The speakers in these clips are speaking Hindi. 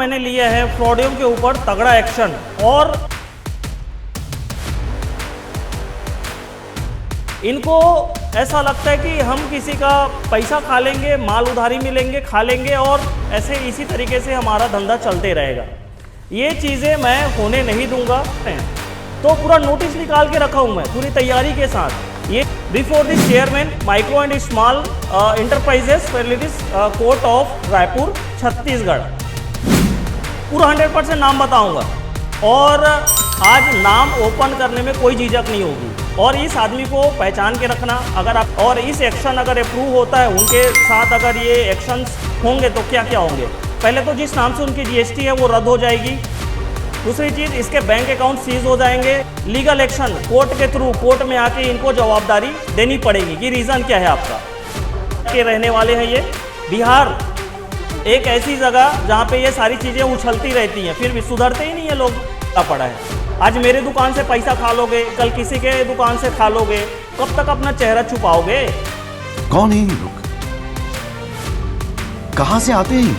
मैंने लिया है फ्रॉडियम के ऊपर तगड़ा एक्शन। और इनको ऐसा लगता है कि हम किसी का पैसा खा लेंगे, माल उधारी मिलेंगे, खा लेंगे और ऐसे इसी तरीके से हमारा धंधा चलते रहेगा। ये चीज़ें मैं होने नहीं दूंगा। तो पूरा नोटिस निकाल के रखा हूँ मैं पूरी तैयारी के साथ। ये before the chairman micro and small enterprises facilities court of Raipur Chhattisgarh. पूरा 100% नाम बताऊंगा और आज नाम ओपन करने में कोई झिझक नहीं होगी। और इस आदमी को पहचान के रखना, अगर आप और इस एक्शन अगर अप्रूव होता है उनके साथ, अगर ये एक्शंस होंगे तो क्या क्या होंगे। पहले तो जिस नाम से उनकी जीएसटी है वो रद्द हो जाएगी। दूसरी चीज़, इसके बैंक अकाउंट सीज हो जाएंगे। लीगल एक्शन कोर्ट के थ्रू, कोर्ट में आके इनको जवाबदारी देनी पड़ेगी कि रीज़न क्या है आपका। के रहने वाले हैं ये बिहार, एक ऐसी जगह जहाँ पे ये सारी चीज़ें उछलती रहती हैं, फिर भी सुधरते ही नहीं है लोग। पड़ा है आज मेरे दुकान से पैसा खा लोगे, कल किसी के दुकान से खा लोगे, कब तक अपना चेहरा छुपाओगे। कौन है ये लोग, कहां से आते हैं?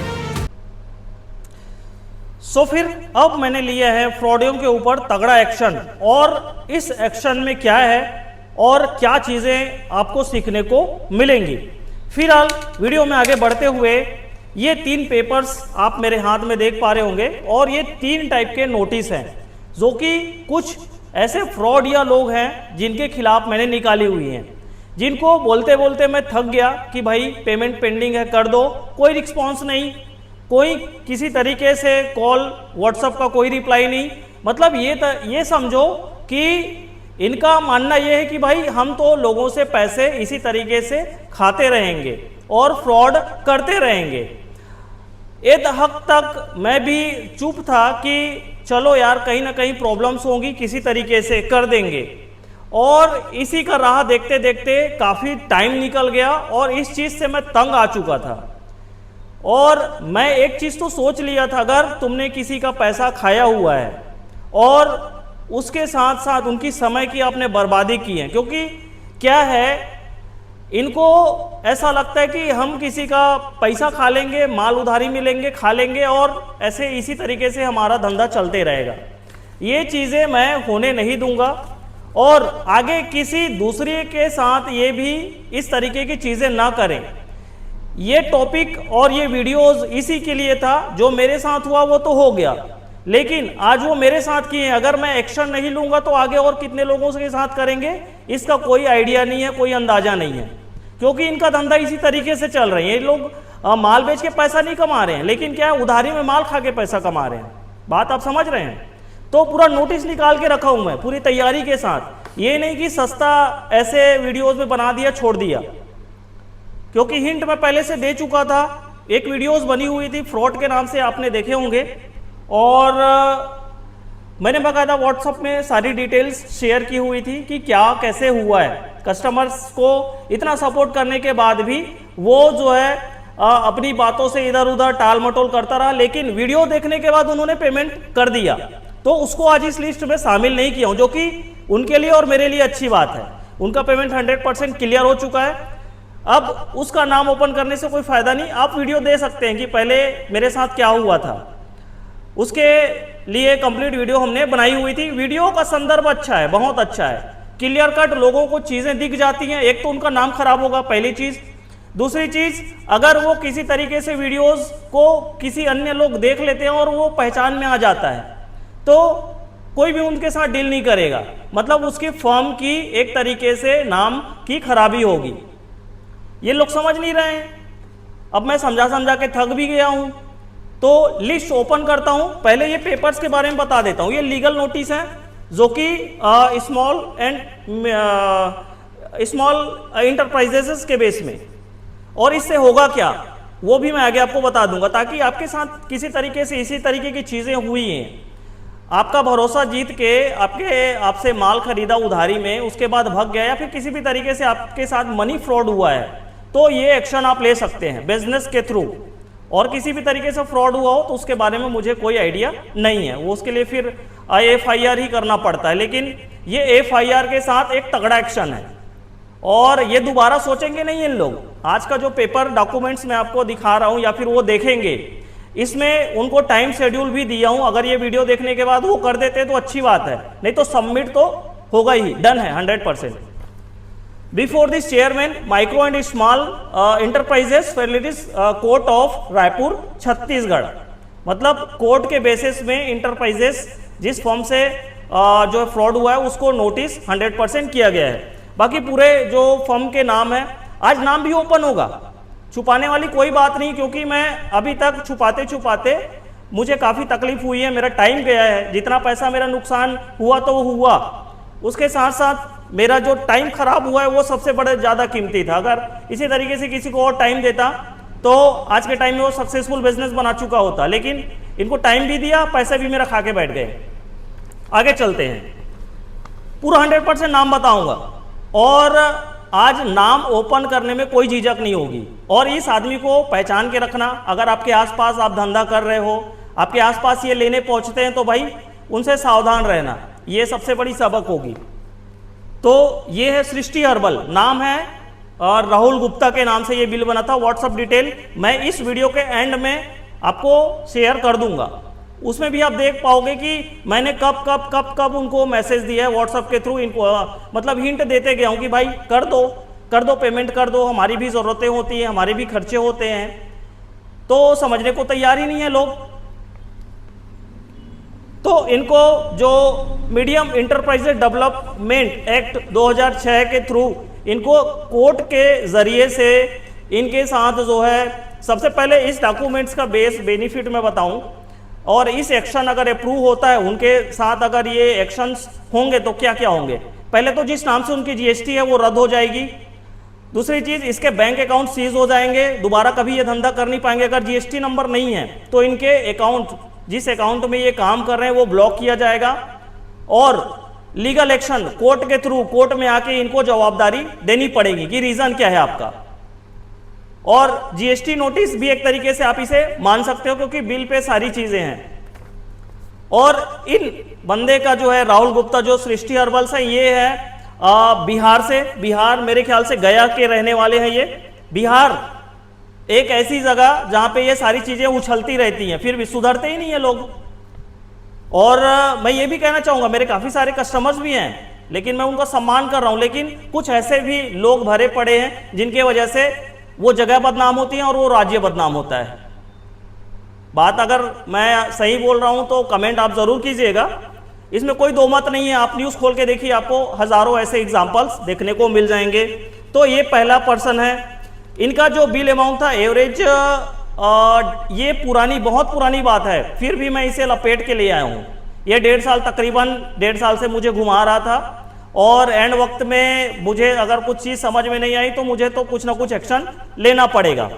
सो फिर अब मैंने लिया है फ्रॉडियम के ऊपर तगड़ा एक्शन। और इस एक्शन में क्या है और क्या चीज़ें आपको सीखने को मिलेंगी। फिलहाल वीडियो में आगे बढ़ते हुए, ये 3 पेपर्स आप मेरे हाथ में देख पा रहे होंगे और ये 3 टाइप के नोटिस हैं जो कि कुछ ऐसे फ्रॉड या लोग हैं जिनके खिलाफ मैंने निकाली हुई हैं, जिनको बोलते बोलते मैं थक गया कि भाई पेमेंट पेंडिंग है, कर दो। कोई रिस्पॉन्स नहीं, कोई किसी तरीके से कॉल व्हाट्सएप का कोई रिप्लाई नहीं। मतलब ये समझो कि इनका मानना ये है कि भाई हम तो लोगों से पैसे इसी तरीके से खाते रहेंगे और फ्रॉड करते रहेंगे। एक हद तक मैं भी चुप था कि चलो यार कहीं ना कहीं प्रॉब्लम्स होंगी, किसी तरीके से कर देंगे। और इसी का राह देखते देखते काफ़ी टाइम निकल गया और इस चीज़ से मैं तंग आ चुका था। और मैं एक चीज़ तो सोच लिया था, अगर तुमने किसी का पैसा खाया हुआ है और उसके साथ साथ उनकी समय की आपने बर्बादी की है, क्योंकि क्या है इनको ऐसा लगता है कि हम किसी का पैसा खा लेंगे, माल उधारी मिलेंगे, खा लेंगे और ऐसे इसी तरीके से हमारा धंधा चलते रहेगा। ये चीज़ें मैं होने नहीं दूंगा और आगे किसी दूसरे के साथ ये भी इस तरीके की चीज़ें ना करें। ये टॉपिक और ये वीडियोस इसी के लिए था, जो मेरे साथ हुआ वो तो हो गया, लेकिन आज वो मेरे साथ किए हैं। अगर मैं एक्शन नहीं लूँगा तो आगे और कितने लोगों के साथ करेंगे इसका कोई आइडिया नहीं है, कोई अंदाज़ा नहीं है, क्योंकि इनका धंधा इसी तरीके से चल रहे हैं। ये लोग माल बेच के पैसा नहीं कमा रहे हैं, लेकिन क्या है उधारी में माल खा के पैसा कमा रहे हैं। बात आप समझ रहे हैं। तो पूरा नोटिस निकाल के रखा हूं मैं पूरी तैयारी के साथ। ये नहीं कि सस्ता ऐसे वीडियोस में बना दिया छोड़ दिया, क्योंकि हिंट मैं पहले से दे चुका था। एक वीडियोस बनी हुई थी फ्रॉड के नाम से, आपने देखे होंगे, और मैंने बाकायदा व्हाट्सएप में सारी डिटेल्स शेयर की हुई थी कि क्या कैसे हुआ है। कस्टमर्स को इतना सपोर्ट करने के बाद भी वो जो है अपनी बातों से इधर उधर टाल मटोल करता रहा, लेकिन वीडियो देखने के बाद उन्होंने पेमेंट कर दिया। तो उसको आज इस लिस्ट में शामिल नहीं किया हूं, जो कि उनके लिए और मेरे लिए अच्छी बात है। उनका पेमेंट 100% क्लियर हो चुका है। अब उसका नाम ओपन करने से कोई फायदा नहीं। आप वीडियो दे सकते हैं कि पहले मेरे साथ क्या हुआ था, उसके लिए कंप्लीट वीडियो हमने बनाई हुई थी। वीडियो का संदर्भ अच्छा है, बहुत अच्छा है, क्लियर कट लोगों को चीज़ें दिख जाती हैं। एक तो उनका नाम खराब होगा, पहली चीज़। दूसरी चीज़, अगर वो किसी तरीके से वीडियोस को किसी अन्य लोग देख लेते हैं और वो पहचान में आ जाता है तो कोई भी उनके साथ डील नहीं करेगा। मतलब उसकी फर्म की एक तरीके से नाम की खराबी होगी। ये लोग समझ नहीं रहे हैं। अब मैं समझा समझा के थक भी गया हूँ, तो लिस्ट ओपन करता हूँ। पहले ये पेपर्स के बारे में बता देता हूँ। ये लीगल नोटिस है जो कि स्मॉल इंटरप्राइजेस के बेस में, और इससे होगा क्या वो भी मैं आगे आपको बता दूंगा, ताकि आपके साथ किसी तरीके से इसी तरीके की चीज़ें हुई हैं, आपका भरोसा जीत के आपसे माल खरीदा उधारी में, उसके बाद भाग गया, या फिर किसी भी तरीके से आपके साथ मनी फ्रॉड हुआ है, तो ये एक्शन आप ले सकते हैं बिजनेस के थ्रू। और किसी भी तरीके से फ्रॉड हुआ हो तो उसके बारे में मुझे कोई आइडिया नहीं है, वो उसके लिए फिर FIR ही करना पड़ता है। लेकिन ये FIR के साथ एक तगड़ा एक्शन है और ये दोबारा सोचेंगे नहीं इन लोग। आज का जो पेपर डॉक्यूमेंट्स मैं आपको दिखा रहा हूं या फिर वो देखेंगे, इसमें उनको टाइम शेड्यूल भी दिया हूं, अगर ये वीडियो देखने के बाद वो कर देते तो अच्छी बात है, नहीं तो सबमिट तो होगा ही, डन है 100%। Before this chairman micro and small enterprises facilities court of Raipur Chhattisgarh, मतलब कोर्ट के बेसिस में इंटरप्राइजेस जिस फॉर्म से जो फ्रॉड हुआ है उसको नोटिस 100% किया गया है। बाकी पूरे जो फर्म के नाम है, आज नाम भी ओपन होगा, छुपाने वाली कोई बात नहीं, क्योंकि मैं अभी तक छुपाते छुपाते मुझे काफ़ी तकलीफ हुई है, मेरा टाइम गया है, जितना पैसा मेरा नुकसान हुआ तो वो हुआ, उसके साथ साथ मेरा जो टाइम खराब हुआ है वो सबसे बड़ा ज़्यादा कीमती था। अगर इसी तरीके से किसी को और टाइम देता तो आज के टाइम में वो सक्सेसफुल बिजनेस बना चुका होता, लेकिन इनको टाइम भी दिया, पैसे भी मेरा खा के बैठ गए। आगे चलते हैं, पूरा 100% नाम बताऊंगा और आज नाम ओपन करने में कोई झिझक नहीं होगी। और इस आदमी को पहचान के रखना, अगर आपके आसपास आप धंधा कर रहे हो, आपके आसपास ये लेने पहुंचते हैं तो भाई उनसे सावधान रहना, ये सबसे बड़ी सबक होगी। तो ये है सृष्टि हर्बल, नाम है और राहुल गुप्ता के नाम से ये बिल बना था। व्हाट्सअप डिटेल मैं इस वीडियो के एंड में आपको शेयर कर दूंगा, उसमें भी आप देख पाओगे कि मैंने कब कब कब कब उनको मैसेज दिया है व्हाट्सएप के थ्रू, इनको मतलब हिंट देते गया हूँ कि भाई कर दो पेमेंट कर दो, हमारी भी ज़रूरतें होती हैं, हमारे भी खर्चे होते हैं, तो समझने को तैयार ही नहीं है लोग। तो इनको जो मीडियम इंटरप्राइजेज डेवलपमेंट एक्ट 2006 के थ्रू इनको कोर्ट के जरिए से इनके साथ जो है, सबसे पहले इस डॉक्यूमेंट्स का बेनिफिट मैं बताऊं, और इस एक्शन अगर अप्रूव होता है उनके साथ, अगर ये एक्शंस होंगे तो क्या क्या होंगे। पहले तो जिस नाम से उनकी जीएसटी है वो रद्द हो जाएगी। दूसरी चीज, इसके बैंक अकाउंट सीज हो जाएंगे, दोबारा कभी ये धंधा कर नहीं पाएंगे। अगर जीएसटी नंबर नहीं है तो इनके अकाउंट, जिस अकाउंट में ये काम कर रहे हैं वो ब्लॉक किया जाएगा, और लीगल एक्शन कोर्ट के थ्रू, कोर्ट में आके इनको जवाबदारी देनी पड़ेगी कि रीजन क्या है आपका। और जीएसटी नोटिस भी एक तरीके से आप इसे मान सकते हो, क्योंकि बिल पे सारी चीजें हैं। और इन बंदे का जो है राहुल गुप्ता, जो सृष्टि हर्बल्स है, ये है बिहार से, बिहार मेरे ख्याल से गया के रहने वाले हैं ये। बिहार एक ऐसी जगह जहां पे ये सारी चीजें उछलती रहती हैं, फिर भी सुधरते ही नहीं है लोग। और मैं ये भी कहना चाहूंगा, मेरे काफी सारे कस्टमर्स भी हैं, लेकिन मैं उनका सम्मान कर रहा हूं, लेकिन कुछ ऐसे भी लोग भरे पड़े हैं जिनकी वजह से वो जगह बदनाम होती है और वो राज्य बदनाम होता है। बात अगर मैं सही बोल रहा हूं तो कमेंट आप जरूर कीजिएगा, इसमें कोई दो मत नहीं है। आप न्यूज खोल के देखिए, आपको हजारों ऐसे एग्जांपल्स देखने को मिल जाएंगे। तो ये पहला पर्सन है, इनका जो बिल अमाउंट था एवरेज, ये पुरानी, बहुत पुरानी बात है, फिर भी मैं इसे लपेट के ले आया हूँ। ये 1.5 साल, तकरीबन 1.5 साल से मुझे घुमा रहा था, और एंड वक्त में मुझे अगर कुछ चीज़ समझ में नहीं आई तो मुझे तो कुछ ना कुछ एक्शन लेना पड़ेगा।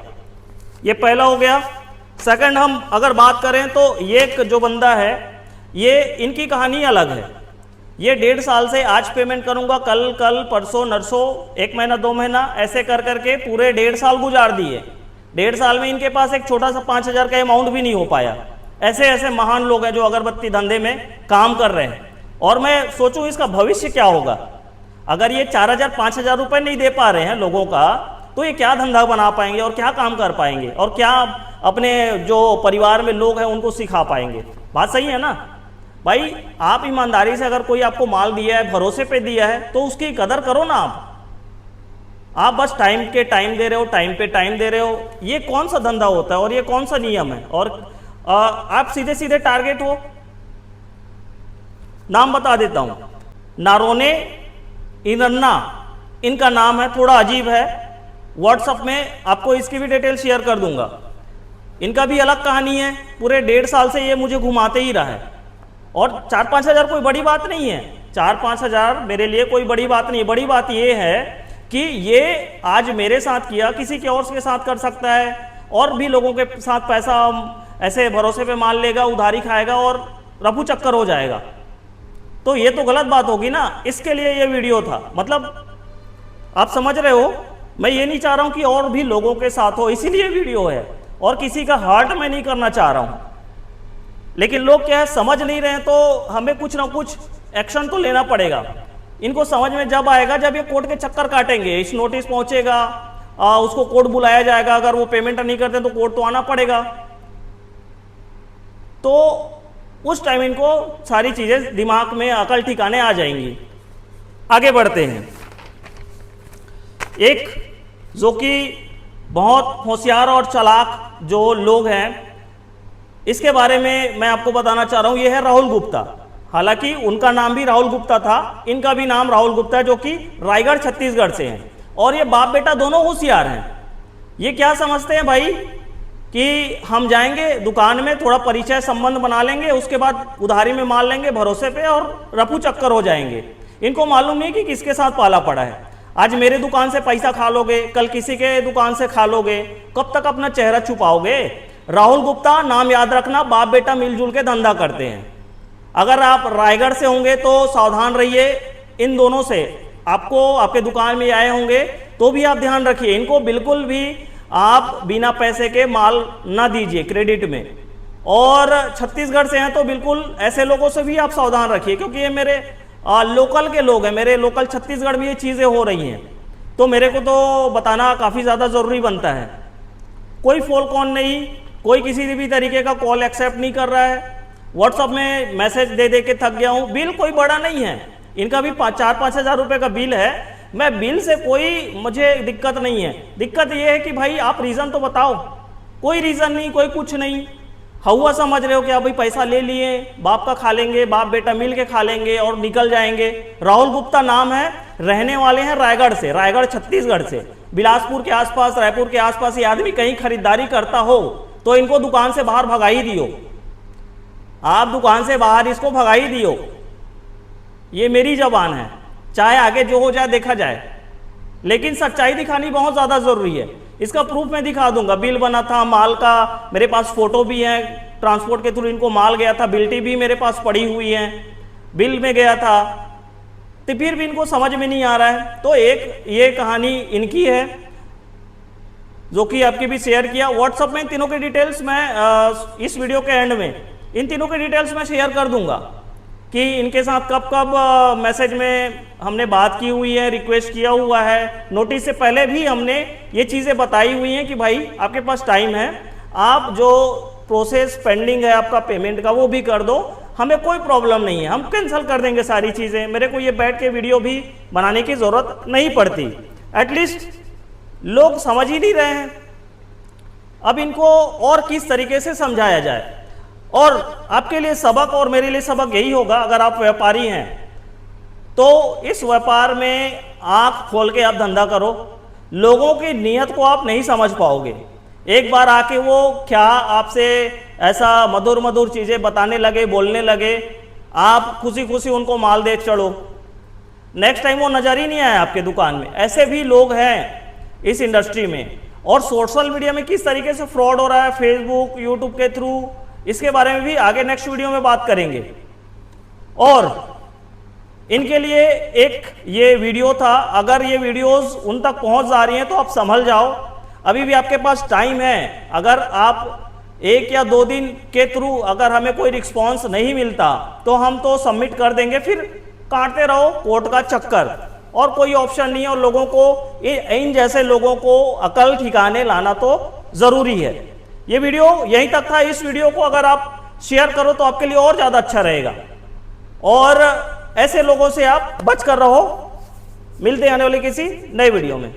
ये पहला हो गया। सेकंड, हम अगर बात करें तो ये जो बंदा है, ये इनकी कहानी अलग है। ये 1.5 साल से आज पेमेंट करूंगा, कल परसों नरसों, 1 महीना 2 महीना ऐसे कर करके पूरे 1.5 साल गुजार दिए। 1.5 साल में इनके पास एक छोटा सा 5,000 का अमाउंट भी नहीं हो पाया। ऐसे ऐसे महान लोग हैं जो अगरबत्ती धंधे में काम कर रहे हैं। और मैं सोचूं इसका भविष्य क्या होगा। अगर ये 4,000 5,000 रुपए नहीं दे पा रहे हैं लोगों का, तो ये क्या धंधा बना पाएंगे और क्या काम कर पाएंगे, और क्या अपने जो परिवार में लोग हैं उनको सिखा पाएंगे। बात सही है ना भाई। आप ईमानदारी से, अगर कोई आपको माल दिया है, भरोसे पे दिया है, तो उसकी कदर करो ना। आप बस टाइम के टाइम दे रहे हो, टाइम पे टाइम दे रहे हो, ये कौन सा धंधा होता है और ये कौन सा नियम है। और आप सीधे सीधे टारगेट हो। नाम बता देता हूं, नारोने इनन्ना इनका नाम है, थोड़ा अजीब है। व्हाट्सएप में आपको इसकी भी डिटेल शेयर कर दूंगा। इनका भी अलग कहानी है, पूरे 1.5 साल से ये मुझे घुमाते ही रहा है। और 4-5 हज़ार कोई बड़ी बात नहीं है, 4-5 हज़ार मेरे लिए कोई बड़ी बात नहीं है। बड़ी बात ये है कि ये आज मेरे साथ किया, किसी के और के साथ कर सकता है, और भी लोगों के साथ पैसा ऐसे भरोसे पे मान लेगा, उधारी खाएगा और रफू चक्कर हो जाएगा। तो ये तो गलत बात होगी ना। इसके लिए ये वीडियो था, मतलब आप समझ रहे हो। मैं ये नहीं चाह रहा हूं कि और भी लोगों के साथ हो, इसीलिए वीडियो है, और किसी का हर्ट मैं नहीं करना चाह रहा हूं। लेकिन लोग क्या है, समझ नहीं रहे हैं, तो हमें कुछ ना कुछ एक्शन तो लेना पड़ेगा। इनको समझ में जब आएगा जब ये कोर्ट के चक्कर काटेंगे। इस नोटिस पहुंचेगा, उसको कोर्ट बुलाया जाएगा, अगर वो पेमेंट नहीं करते तो कोर्ट तो आना पड़ेगा। तो उस टाइम इनको सारी चीज़ें दिमाग में अकल ठिकाने आ जाएंगी। आगे बढ़ते हैं। एक जो कि बहुत होशियार और चालाक जो लोग हैं, इसके बारे में मैं आपको बताना चाह रहा हूं, यह है राहुल गुप्ता। हालांकि उनका नाम भी राहुल गुप्ता था, इनका भी नाम राहुल गुप्ता है, जो कि रायगढ़ छत्तीसगढ़ से हैं और ये बाप बेटा दोनों होशियार हैं। ये क्या समझते हैं भाई कि हम जाएंगे दुकान में, थोड़ा परिचय संबंध बना लेंगे, उसके बाद उधारी में माल लेंगे भरोसे पे और रफू चक्कर हो जाएंगे। इनको मालूम नहीं कि किसके साथ पाला पड़ा है। आज मेरे दुकान से पैसा खा लोगे, कल किसी के दुकान से खा लोगे, कब तक अपना चेहरा छुपाओगे। राहुल गुप्ता नाम याद रखना, बाप बेटा मिलजुल के धंधा करते हैं। अगर आप रायगढ़ से होंगे तो सावधान रहिए इन दोनों से। आपको आपके दुकान में आए होंगे तो भी आप ध्यान रखिए, इनको बिल्कुल भी आप बिना पैसे के माल ना दीजिए क्रेडिट में। और छत्तीसगढ़ से हैं तो बिल्कुल ऐसे लोगों से भी आप सावधान रखिए, क्योंकि ये मेरे लोकल के लोग हैं, मेरे लोकल छत्तीसगढ़ में ये चीज़ें हो रही हैं, तो मेरे को तो बताना काफ़ी ज़्यादा ज़रूरी बनता है। कोई फोन कॉल नहीं, कोई किसी भी तरीके का कॉल एक्सेप्ट नहीं कर रहा है। व्हाट्सअप में मैसेज दे दे के थक गया हूँ। बिल कोई बड़ा नहीं है, इनका भी 4-5 हज़ार रुपये का बिल है। मैं बिल से कोई मुझे दिक्कत नहीं है। दिक्कत ये है कि भाई आप रीज़न तो बताओ। कोई रीज़न नहीं, कोई कुछ नहीं, हवा समझ रहे हो कि आप भाई पैसा ले लिए, बाप का खा लेंगे, बाप बेटा मिल के खा लेंगे और निकल जाएंगे। राहुल गुप्ता नाम है, रहने वाले हैं रायगढ़ से, रायगढ़ छत्तीसगढ़ से। बिलासपुर के आसपास, रायपुर के आसपास ये आदमी कहीं खरीदारी करता हो तो इनको दुकान से बाहर भगा ही दियो। आप दुकान से बाहर इसको भगा ही दियो। ये मेरी जबान है, चाहे आगे जो हो जाए देखा जाए, लेकिन सच्चाई दिखानी बहुत ज़्यादा ज़रूरी है। इसका प्रूफ मैं दिखा दूंगा। बिल बना था माल का, मेरे पास फोटो भी है, ट्रांसपोर्ट के थ्रू इनको माल गया था, बिल्टी भी मेरे पास पड़ी हुई है, बिल में गया था, तो फिर भी इनको समझ में नहीं आ रहा है। तो एक ये कहानी इनकी है जो कि आपकी भी शेयर किया। व्हाट्सअप में इन तीनों की डिटेल्स मैं इस वीडियो के एंड में इन तीनों की डिटेल्स मैं शेयर कर दूंगा कि इनके साथ कब कब मैसेज में हमने बात की हुई है, रिक्वेस्ट किया हुआ है। नोटिस से पहले भी हमने ये चीज़ें बताई हुई हैं कि भाई आपके पास टाइम है, आप जो प्रोसेस पेंडिंग है आपका पेमेंट का वो भी कर दो, हमें कोई प्रॉब्लम नहीं है, हम कैंसिल कर देंगे सारी चीज़ें। मेरे को ये बैठ के वीडियो भी बनाने की ज़रूरत नहीं पड़ती। एटलीस्ट लोग समझ ही नहीं रहे हैं। अब इनको और किस तरीके से समझाया जाए। और आपके लिए सबक और मेरे लिए सबक यही होगा, अगर आप व्यापारी हैं तो इस व्यापार में आंख खोल के आप धंधा करो। लोगों की नीयत को आप नहीं समझ पाओगे। एक बार आके वो क्या आपसे ऐसा मधुर मधुर चीज़ें बताने लगे, बोलने लगे, आप खुशी खुशी उनको माल दे चढ़ो, नेक्स्ट टाइम वो नज़र ही नहीं आया आपके दुकान में। ऐसे भी लोग हैं इस इंडस्ट्री में। और सोशल मीडिया में किस तरीके से फ्रॉड हो रहा है, फेसबुक, यूट्यूब के थ्रू, इसके बारे में भी आगे नेक्स्ट वीडियो में बात करेंगे। और इनके लिए एक ये वीडियो था, अगर ये वीडियोस उन तक पहुंच जा रही हैं तो आप संभल जाओ, अभी भी आपके पास टाइम है। अगर आप 1 या 2 दिन के थ्रू अगर हमें कोई रिस्पॉन्स नहीं मिलता तो हम तो सबमिट कर देंगे, फिर काटते रहो कोर्ट का चक्कर, और कोई ऑप्शन नहीं है। और लोगों को, इन जैसे लोगों को अकल ठिकाने लाना तो ज़रूरी है। ये वीडियो यहीं तक था। इस वीडियो को अगर आप शेयर करो तो आपके लिए और ज़्यादा अच्छा रहेगा, और ऐसे लोगों से आप बच कर रहो। मिलते हैं आने वाले किसी नए वीडियो में।